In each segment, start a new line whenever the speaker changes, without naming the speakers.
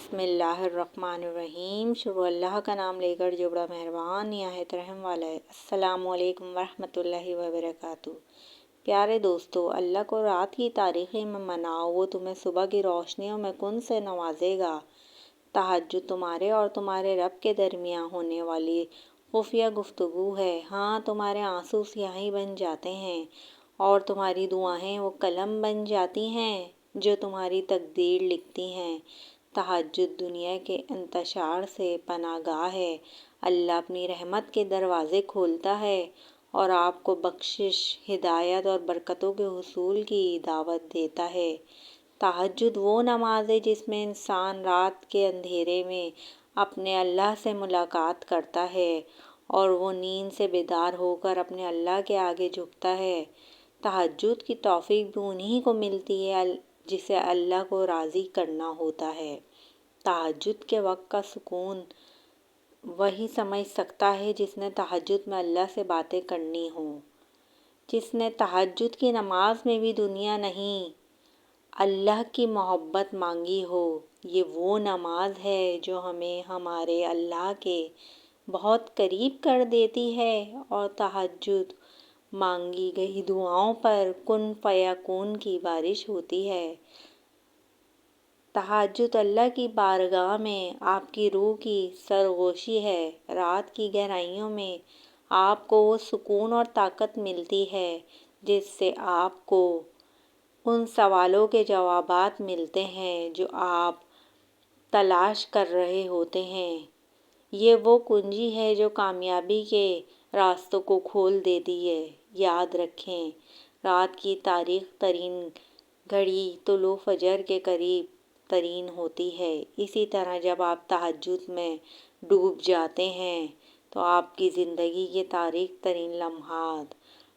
बिस्मिल्लाहिर्रहमानिर्रहीम। शुरू अल्लाह का नाम लेकर जो बड़ा मेहरबान निहायत रहम वाला है। अस्सलामु अलैकुम वरहमतुल्लाहि वबरकातुहू। प्यारे दोस्तों, अल्लाह को रात की तारीकी में मनाओ, वो तुम्हें सुबह की रोशनियों में कुन से नवाजेगा। तहज्जुद तुम्हारे और तुम्हारे रब के दरमियान होने वाली खुफिया गुफ्तगू है। हाँ, तुम्हारे आंसू स्याही बन जाते हैं और तुम्हारी दुआएं वो कलम बन जाती हैं जो तुम्हारी तकदीर लिखती हैं। तहज्जुद दुनिया के इंतशार से पनागाह है। अल्लाह अपनी रहमत के दरवाज़े खोलता है और आपको बख्शिश, हिदायत और बरकतों के हुसूल की दावत देता है। तहज्जुद वो नमाज है जिसमें इंसान रात के अंधेरे में अपने अल्लाह से मुलाकात करता है और वो नींद से बेदार होकर अपने अल्लाह के आगे झुकता है। तहज्जुद की तौफीक भी उन्हीं को मिलती है जिसे अल्लाह को राज़ी करना होता है। तहज्जुद के वक्त का सुकून वही समझ सकता है जिसने तहज्जुद में अल्लाह से बातें करनी हो, जिसने तहज्जुद की नमाज में भी दुनिया नहीं अल्लाह की मोहब्बत मांगी हो। ये वो नमाज है जो हमें हमारे अल्लाह के बहुत करीब कर देती है और तहज्जुद मांगी गई दुआओं पर कुन फयाकून की बारिश होती है। तहज्जुद अल्लाह की बारगाह में आपकी रूह की सरगोशी है। रात की गहराइयों में आपको वो सुकून और ताकत मिलती है जिससे आपको उन सवालों के जवाबात मिलते हैं जो आप तलाश कर रहे होते हैं। ये वो कुंजी है जो कामयाबी के रास्तों को खोल देती है। याद रखें, रात की तारीख तरीन घड़ी तुलू फजर के करीब तरीन होती है। इसी तरह जब आप तहज्जुद में डूब जाते हैं तो आपकी ज़िंदगी के तारीक तरीन लम्हात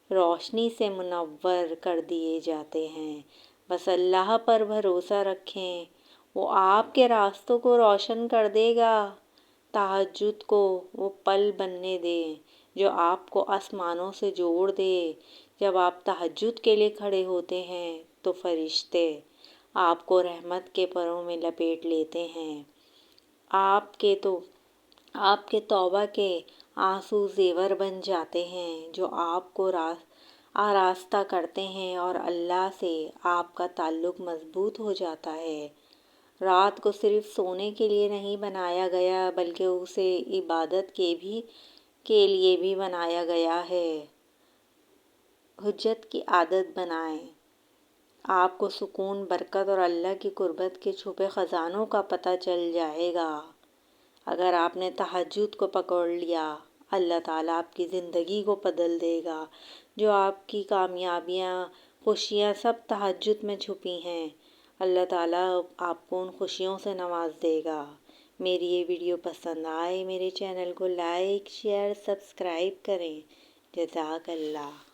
रोशनी से मुनव्वर कर दिए जाते हैं। बस अल्लाह पर भरोसा रखें, वो आपके रास्तों को रोशन कर देगा। तहज्जुद को वो पल बनने दें जो आपको आसमानों से जोड़ दे। जब आप तहज्जुद के लिए खड़े होते हैं तो फरिश्ते आपको रहमत के परों में लपेट लेते हैं। आपके तौबा के आंसू ज़ेवर बन जाते हैं जो आपको आरास्ता करते हैं और अल्लाह से आपका ताल्लुक़ मज़बूत हो जाता है। रात को सिर्फ सोने के लिए नहीं बनाया गया बल्कि उसे इबादत के लिए भी बनाया गया है। हुज्जत की आदत बनाएं, आपको सुकून, बरकत और अल्लाह की कुर्बत के छुपे ख़जानों का पता चल जाएगा। अगर आपने तहज्जुद को पकड़ लिया, अल्लाह ताला आपकी ज़िंदगी को बदल देगा। जो आपकी कामयाबियाँ, खुशियाँ सब तहज्जुद में छुपी हैं। अल्लाह ताला आपको उन खुशियों से नवाज देगा। मेरी ये वीडियो पसंद आए मेरे चैनल को लाइक, शेयर, सब्सक्राइब करें। जज़ाकल्लाह।